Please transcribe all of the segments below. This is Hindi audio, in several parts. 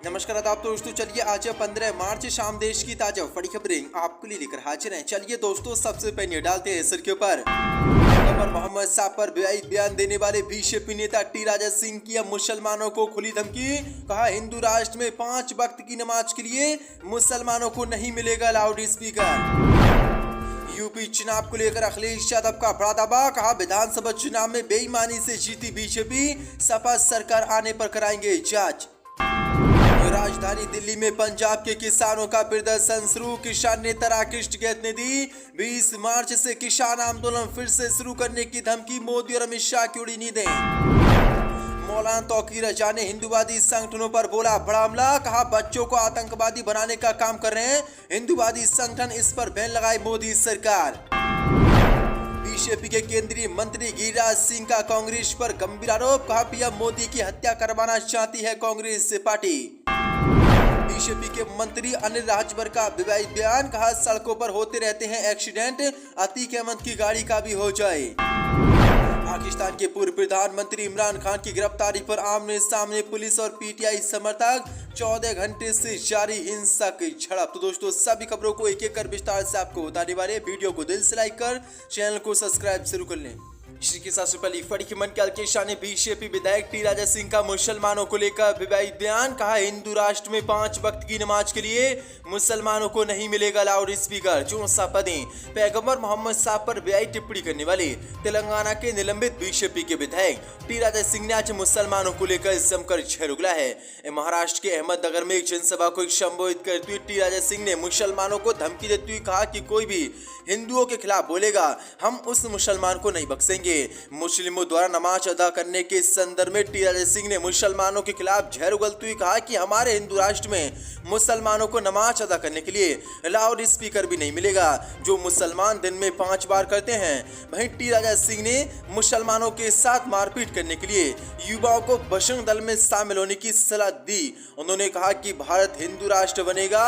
नमस्कार आदाब दोस्तों, चलिए आज 15 मार्च शाम देश की ताजा बड़ी खबरें आपके लिए लेकर हाजिर हैं। चलिए दोस्तों, सबसे पहले डालते हैं सिर के ऊपर। पैगंबर मोहम्मद साहब पर बेआईन बयान देने वाले बीजेपी नेता टी राजा सिंह की अब मुसलमानों को खुली धमकी। कहा, हिंदू राष्ट्र में 5 वक्त की नमाज के लिए मुसलमानों को नहीं मिलेगा लाउड स्पीकर। यूपी चुनाव को लेकर अखिलेश यादव का बड़ा दावा। कहा, विधानसभा चुनाव में बेईमानी से जीती बीजेपी, सपा सरकार आने पर कराएंगे जांच। राजधानी दिल्ली में पंजाब के किसानों का प्रदर्शन शुरू। किसान नेता राकेश टिकैत ने दी 20 मार्च से किसान आंदोलन फिर से शुरू करने की धमकी। मोदी और अमित शाह की उड़ी नींदें। मौलाना तौकीर रजा ने हिंदूवादी संगठनों पर बोला बड़ा हमला। कहा, बच्चों को आतंकवादी बनाने का काम कर रहे हैं हिंदूवादी संगठन, इस पर बैन लगाए मोदी सरकार। बीजेपी के केंद्रीय मंत्री गिरिराज सिंह का कांग्रेस पर गंभीर आरोप। कहा, पीएम मोदी की हत्या करवाना चाहती है कांग्रेस पार्टी। बीजेपी के मंत्री अनिल राजभर का विवादित बयान। कहा, सड़कों पर होते रहते हैं एक्सीडेंट, अतीक अहमद की गाड़ी का भी हो जाए। पाकिस्तान के पूर्व प्रधानमंत्री इमरान खान की गिरफ्तारी पर आमने सामने पुलिस और पीटीआई समर्थक। 14 घंटे से जारी हिंसक झड़प। तो दोस्तों, सभी खबरों को एक एक कर विस्तार से आपको बताने वाले। वीडियो को दिल से लाइक कर चैनल को सब्सक्राइब जरूर कर लें। इसी के साथ पहली फड़ी की मन के शाह ने बीजेपी विधायक टी राजा सिंह का मुसलमानों को लेकर विवादित बयान। कहा, हिंदू राष्ट्र में 5 वक्त की नमाज के लिए मुसलमानों को नहीं मिलेगा लाउड स्पीकर। चौंसा पदें। पैगंबर मोहम्मद साहब पर बेआईन टिप्पणी करने वाले तेलंगाना के निलंबित बीजेपी के विधायक टी राजा सिंह ने आज मुसलमानों को लेकर जमकर झड़ उगला है। महाराष्ट्र के अहमदनगर में एक जनसभा को संबोधित करते हुए टी राजा सिंह ने मुसलमानों को धमकी देते हुए कहा कि कोई भी हिंदुओं के खिलाफ बोलेगा, हम उस मुसलमान को नहीं बख्शेंगे। मुस्लिमों द्वारा नमाज अदा करने के संदर्भ में टी राजा सिंह ने मुसलमानों के खिलाफ झड़ उगलते हुए कहा कि हमारे हिंदू राष्ट्र में मुसलमानों को नमाज अदा करने के लिए लाउड स्पीकर भी नहीं मिलेगा, जो मुसलमान दिन में 5 बार करते हैं। वहीं टी राजा सिंह ने मुसलमानों के साथ मारपीट करने के लिए युवाओं को बजरंग दल में शामिल होने की सलाह दी। उन्होंने कहा कि भारत हिंदू राष्ट्र बनेगा,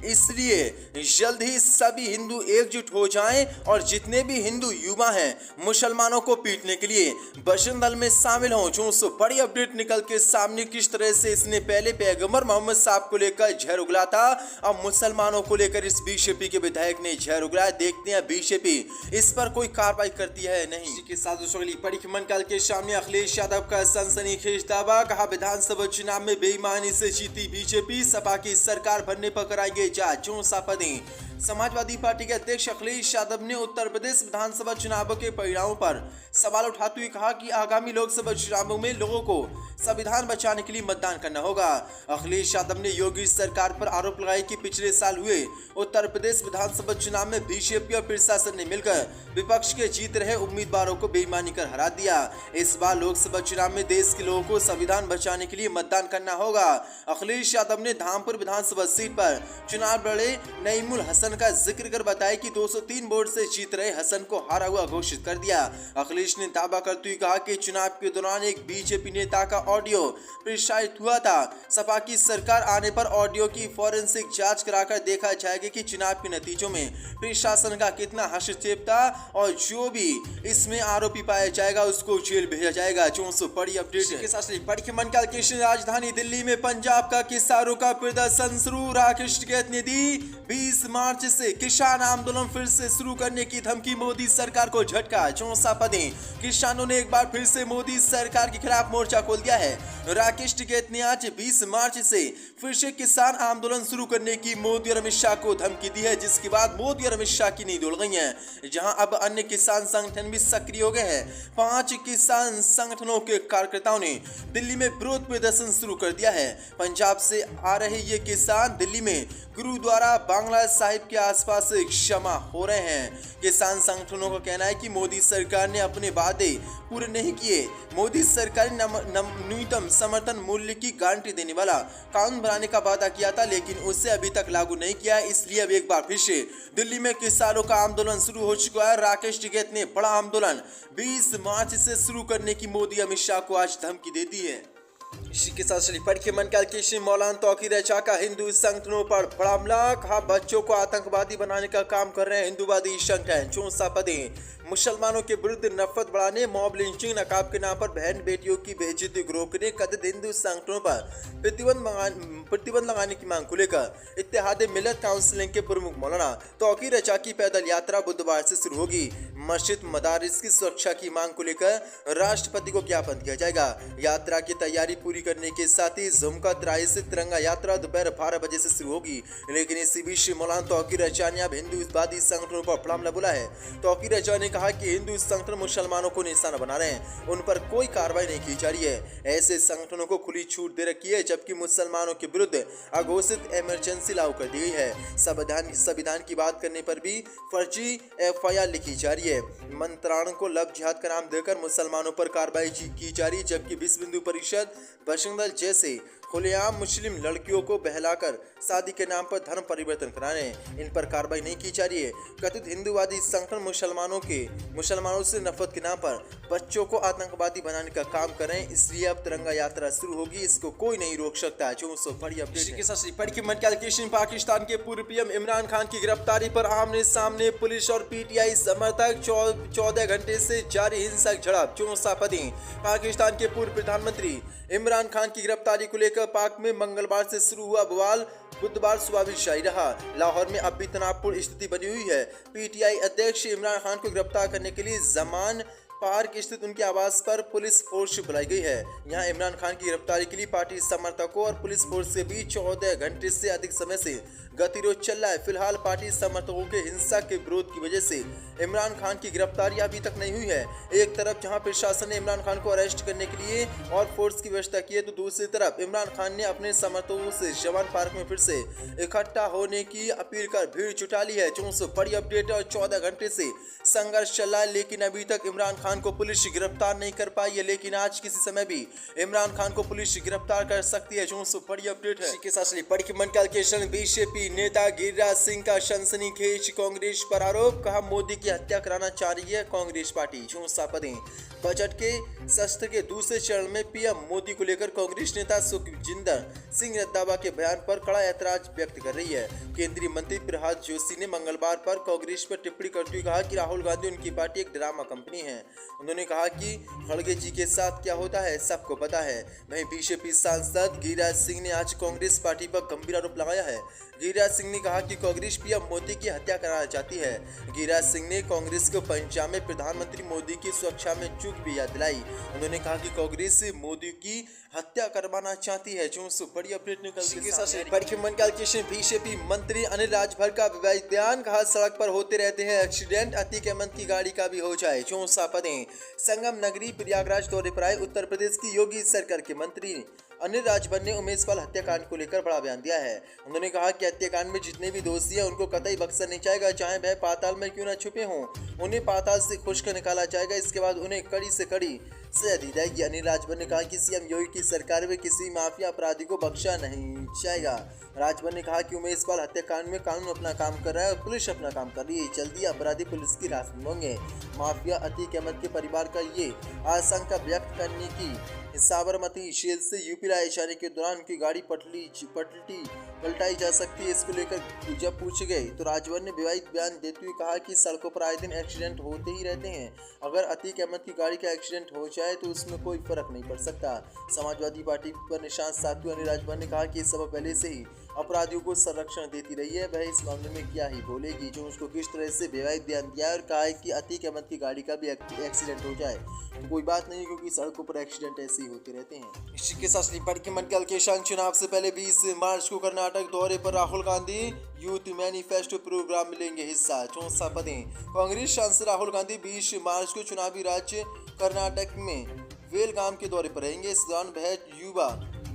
इसलिए जल्द ही सभी हिंदू एकजुट हो जाएं और जितने भी हिंदू युवा हैं मुसलमानों को पीटने के लिए बजरंग दल में शामिल हों। जो बड़ी अपडेट निकल के सामने किस तरह से इसने पहले पैगंबर मोहम्मद साहब को लेकर झड़ उगला था, अब मुसलमानों को लेकर इस बीजेपी के विधायक ने झड़ उगला। देखते हैं बीजेपी इस पर कोई कार्रवाई करती है नहीं। इसी के साथ बड़ी खबर निकल के सामने अखिलेश यादव का सनसनीखेज दावा। कहा, विधानसभा चुनाव में बेईमानी से जीती बीजेपी, सपा की सरकार बनने पर कराएंगे जांच। चौंसा पदें। समाजवादी पार्टी के अध्यक्ष अखिलेश यादव ने उत्तर प्रदेश विधानसभा चुनावों के परिणामों पर सवाल उठाते हुए कहा कि आगामी लोकसभा चुनावों में लोगों को संविधान बचाने के लिए मतदान करना होगा। अखिलेश यादव ने योगी सरकार पर आरोप लगाया कि पिछले साल हुए उत्तर प्रदेश विधानसभा चुनाव में बीजेपी और प्रशासन ने मिलकर विपक्ष के जीत रहे उम्मीदवारों को बेईमानी कर हरा दिया। इस बार लोकसभा चुनाव में देश के लोगों को संविधान बचाने के लिए मतदान करना होगा। अखिलेश यादव ने धामपुर विधानसभा सीट पर चुनाव लड़े नईमुल हसन का जिक्र कर बताया कि 203 वोट से जीत रहे हसन को हारा हुआ घोषित कर दिया। अखिलेश ने दावा करते हुए कहा कि चुनाव के दौरान एक बीजेपी नेता का ऑडियो प्रसारित हुआ था। सपा की सरकार आने पर ऑडियो की फोरेंसिक जांच कराकर देखा जाएगा कि चुनाव के नतीजों में प्रशासन का कितना हस्तक्षेप था और जो भी इसमें आरोपी पाया जाएगा उसको जेल भेजा जाएगा। जो बड़ी अपडेट के साथ बड़ी मन का राजधानी दिल्ली में पंजाब का किसानों का प्रदर्शन शुरू। राकेश टिकैत ने दी 20 मार्च से किसान आंदोलन फिर से शुरू करने की धमकी। मोदी सरकार को झटका। चौंसा पदें। किसानों ने एक बार फिर से मोदी सरकार के खिलाफ मोर्चा खोल दिया है। राकेश टिकैत ने आज 20 मार्च से फिर से किसान आंदोलन शुरू करने की मोदी और अमित शाह को धमकी दी है, जिसके बाद मोदी और अमित शाह की नींद उड़ गई है। जहां अब अन्य किसान संगठन भी सक्रिय हो गए हैं। 5 किसान संगठनों के कार्यकर्ताओं ने दिल्ली में विरोध प्रदर्शन शुरू कर दिया है। पंजाब से आ रहे ये किसान दिल्ली में गुरुद्वारा बांग्ला साहिब के आसपास जमा हो रहे हैं। किसान संगठनों का कहना है कि मोदी सरकार ने अपने वादे पूरे नहीं किए। मोदी सरकार ने न्यूनतम समर्थन मूल्य की गारंटी देने वाला कानून बनाने का वादा किया था, लेकिन उसे अभी तक लागू नहीं किया। इसलिए अब एक बार फिर से दिल्ली में किसानों का आंदोलन शुरू हो चुका है। राकेश टिकैत ने बड़ा आंदोलन 20 मार्च से शुरू करने की मोदी अमित शाह को आज धमकी दे दी है। इसी के साथ पढ़िए मन के मौलाना तौकीर रजा का हिंदू संगठनों पर बड़ा हमला। कहा, बच्चों को आतंकवादी बनाने का काम कर रहे हैं हिंदूवादी संगठन। चौंसा पदें। मुसलमानों के विरुद्ध नफरत बढ़ाने, मॉब लिंचिंग, नकाब के नाम पर बहन बेटियों की बेइज्जती को रोकने, कथित हिंदू संगठनों पर प्रतिबंध लगाने की मांग को लेकर इत्तेहाद मिल्लत काउंसिलिंग के प्रमुख मौलाना तौकीर रजा की पैदल यात्रा बुधवार से शुरू होगी। मस्जिद मदारिस की सुरक्षा की मांग को लेकर राष्ट्रपति को ज्ञापन दिया जाएगा। यात्रा की तैयारी पूरी करने के साथ ही झुमका तराई से तिरंगा यात्रा दोपहर 12 बजे से शुरू होगी। लेकिन इसी बीच मौलाना तौकीर रजा ने अब हिंदूवादी संगठनों पर बड़ा हमला बोला है। तौकीर रजा ने कहा कि हिंदू संगठन मुसलमानों को निशाना बना रहे हैं, उन पर कोई कार्रवाई नहीं की जा रही है। ऐसे संगठनों को खुली छूट दे रखी है, जबकि मुसलमानों के विरुद्ध अघोषित इमरजेंसी लागू कर दी गई है। संविधान की बात करने पर भी फर्जी FIR लिखी जा रही है। मंत्रालय को लव जिहाद का नाम देकर मुसलमानों पर कार्रवाई की जा रही है, जबकि विश्व हिंदू परिषद, बजरंग दल जैसे खुलेआम मुस्लिम लड़कियों को बहलाकर शादी के नाम पर धर्म परिवर्तन कराने इन पर कार्रवाई नहीं की जा रही है। कथित हिंदूवादी संगठन मुसलमानों से नफरत के नाम पर बच्चों को आतंकवादी बनाने का काम कर रहे हैं, इसलिए अब तिरंगा यात्रा शुरू होगी, इसको कोई नहीं रोक सकता। जो बड़ी अपडेट। पाकिस्तान के पूर्व PM इमरान खान की गिरफ्तारी पर आमने सामने पुलिस और PTI समर्थक 14 घंटे से जारी हिंसक झड़प। पाकिस्तान के पूर्व प्रधानमंत्री इमरान खान की गिरफ्तारी को लेकर पाक में मंगलवार से शुरू हुआ बवाल बुधवार सुबह भी जारी रहा। लाहौर में अब भी तनावपूर्ण स्थिति बनी हुई है। PTI अध्यक्ष इमरान खान को गिरफ्तार करने के लिए जमान पार्क स्थित उनके आवास पर पुलिस फोर्स बुलाई गई है। यहां इमरान खान की गिरफ्तारी के लिए पार्टी समर्थकों और पुलिस फोर्स के बीच 14 घंटे से अधिक समय से गतिरोध चल रहा है। फिलहाल पार्टी समर्थकों के हिंसा के विरोध की वजह से इमरान खान की गिरफ्तारी अभी तक नहीं हुई है। एक तरफ जहां प्रशासन ने इमरान खान को अरेस्ट करने के लिए और फोर्स की व्यवस्था की है, तो दूसरी तरफ इमरान खान ने अपने समर्थकों से जवान पार्क में फिर से इकट्ठा होने की अपील कर भीड़ जुटा ली है। जो बड़ी अपडेट और 14 घंटे से संघर्ष चल रहा है, लेकिन अभी तक इमरान खान को पुलिस गिरफ्तार नहीं कर पाई है। लेकिन आज किसी समय भी इमरान खान को पुलिस गिरफ्तार कर सकती है। जो बड़ी अपडेट है। इसी के साथ बड़ी की मन बीजेपी नेता गिरिराज सिंह का सनसनीखेज कांग्रेस पर आरोप, कहा मोदी की हत्या कराना चाह रही है कांग्रेस पार्टी। बजट के सत्र के दूसरे चरण में PM मोदी को लेकर कांग्रेस नेता सुखजिंदर सिंह रंधावा के बयान पर कड़ा ऐतराज व्यक्त कर रही है। केंद्रीय मंत्री प्रहलाद जोशी ने मंगलवार पर कांग्रेस पर टिप्पणी करते हुए कहा कि राहुल गांधी उनकी पार्टी एक ड्रामा कंपनी है। उन्होंने कहा कि खड़गे जी के साथ क्या होता है सबको पता है। वहीं बीजेपी सांसद गिरिराज सिंह ने आज कांग्रेस पार्टी पर गंभीर आरोप लगाया है। गिरिराज सिंह ने कहा कि कांग्रेस PM मोदी की हत्या कराना चाहती है। गिरिराज सिंह ने कांग्रेस को पंजाब में प्रधानमंत्री मोदी की सुरक्षा में चूक भी याद दिलाई। उन्होंने कहा कि कांग्रेस मोदी की हत्या करवाना चाहती है। जो बड़ी अपडेट बीजेपी मंत्री अनिल राजभर का विवादित बयान, कहा सड़क पर होते रहते हैं एक्सीडेंट, अतीक अहमद की गाड़ी का भी हो जाए। जो संगम नगरी प्रयागराज दौरे पर आए उत्तर प्रदेश की योगी सरकार के मंत्री अनिल राजभर ने उमेश पाल हत्याकांड को लेकर बड़ा बयान दिया है। उन्होंने कहा कि हत्याकांड में जितने भी दोषी हैं उनको कतई बख्शा नहीं जाएगा, चाहे वह पाताल में क्यों न छुपे हों, उन्हें पाताल से खुश कर निकाला जाएगा। इसके बाद उन्हें कड़ी से कड़ी सजा दी जाएगी। अनिल राजभर ने कहा कि CM योगी की सरकार में किसी माफिया अपराधी को बख्शा नहीं जाएगा। राजभर ने कहा कि उमेश पाल हत्याकांड में कानून अपना काम कर रहा है और पुलिस अपना काम कर रही है। जल्दी अपराधी पुलिस की राह में होंगे। माफिया अतीक अहमद के परिवार का ये आशंका व्यक्त करने की साबरमती जेल से यूपी लाए जाने के दौरान उनकी गाड़ी पलटाई जा सकती है। इसको लेकर जब पूछे गए तो राजभर ने विवादित बयान देते हुए कहा कि सड़कों पर आए दिन एक्सीडेंट होते ही रहते हैं। अगर अतीक अहमद की गाड़ी का एक्सीडेंट हो जाए तो उसमें कोई फर्क नहीं पड़ सकता। समाजवादी पार्टी पर निशान साधते हुए अनिल राजभर ने कहा कि इस सभा पहले से ही अपराधियों को संरक्षण देती रही है, वह इस मामले में क्या ही बोलेगी। जो उसको किस तरह से विवादित बयान दिया और कहा है कि अतीक अहमद की गाड़ी का भी एक्सीडेंट हो जाए तो कोई बात नहीं, क्योंकि सड़कों पर एक्सीडेंट ऐसे ही होते रहते हैं। इसी के साथ चुनाव से पहले 20 मार्च को कर्नाटक दौरे पर Rahul Gandhi youth manifesto program में लेंगे हिस्सा। कांग्रेस सांसद राहुल गांधी 20 मार्च को चुनावी राज्य कर्नाटक में बेलगाम के दौरे पर रहेंगे। इस दौरान वह युवा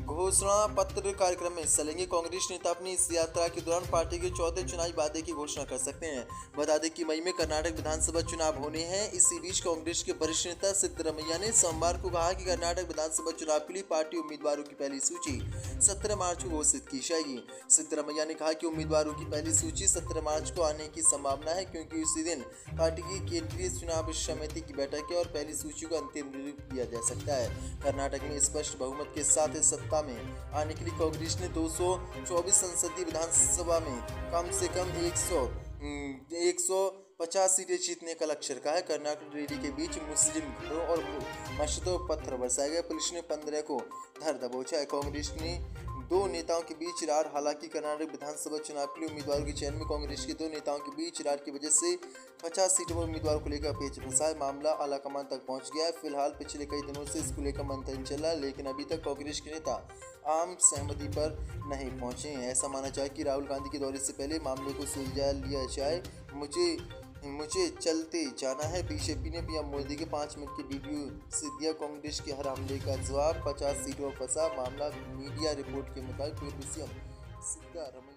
घोषणा पत्र कार्यक्रम में हिस्सा लेंगे। कांग्रेस नेता अपनी इस यात्रा के दौरान पार्टी के चौथे चुनावी वादे की घोषणा कर सकते हैं। बता दें कि मई में कर्नाटक विधानसभा चुनाव होने हैं। इसी बीच कांग्रेस के वरिष्ठ नेता सिद्धरमैया ने सोमवार को कहा कि कर्नाटक विधानसभा चुनाव के लिए पार्टी उम्मीदवारों की पहली सूची 17 मार्च को घोषित की जाएगी। सिद्धरमैया ने कहा कि उम्मीदवारों की पहली सूची 17 मार्च को आने की संभावना है, क्योंकि उसी दिन पार्टी की केंद्रीय चुनाव समिति की बैठक है और पहली सूची को अंतिम रूप दिया जा सकता है। कर्नाटक में स्पष्ट बहुमत के साथ सत्ता में आने के लिए कांग्रेस ने 224 संसदीय विधानसभा में कम से कम 100 50 सीटें जीतने का लक्ष्य रखा है। कर्नाटक रैली के बीच मुस्लिम घरों और मस्जिदों पर पत्थर बरसाए गए। पुलिस ने 15 को धर दबोचा है। कांग्रेस ने दो नेताओं के बीच रार। हालांकि कर्नाटक विधानसभा चुनाव के लिए उम्मीदवारों के चयन में कांग्रेस के दो नेताओं के बीच रार की वजह से 50 सीटों पर उम्मीदवार को लेकर पेच फंसा है। मामला आलाकमान तक पहुंच गया है। फिलहाल पिछले कई दिनों से इसको लेकर मंथन चल रहा है, लेकिन अभी तक कांग्रेस के नेता आम सहमति पर नहीं पहुंचे हैं। ऐसा माना जाए कि राहुल गांधी के दौरे से पहले मामले को सुलझा लिया जाए। मुझे चलते जाना है। बीजेपी ने पीएम मोदी के 5 मिनट के वीडियो से दिया कांग्रेस के हर हमले का जवाब। 50 सीटों पर फंसा मामला। मीडिया रिपोर्ट के मुताबिक पूर्व सीएम सिद्धारमैया